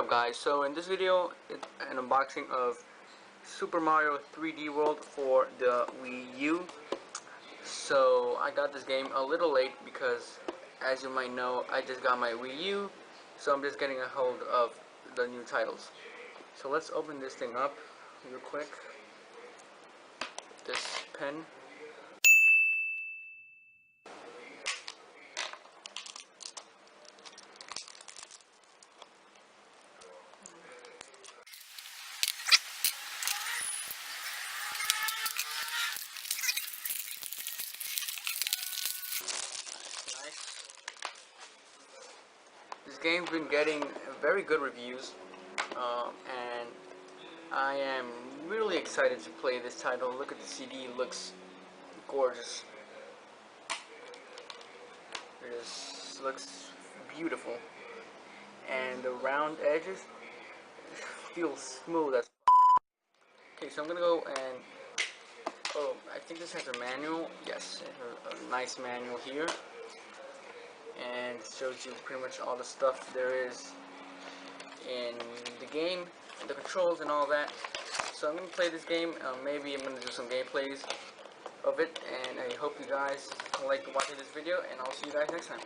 up, guys? So in this video, it's an unboxing of Super Mario 3D World for the Wii U. So I got this game a little late because, as you might know, I just got my Wii U, so I'm just getting a hold of the new titles. So let's open this thing up real quick. This pen. This game's been getting very good reviews, and I am really excited to play this title. Look at the CD, it looks gorgeous. It looks beautiful, and the round edges feel smooth as. Okay, so I'm gonna go and I think this has a manual. Yes, it has a nice manual here. And it shows you pretty much all the stuff there is in the game, the controls and all that. So I'm going to play this game. Maybe I'm going to do some gameplays of it, and I hope you guys like watching this video, and I'll see you guys next time.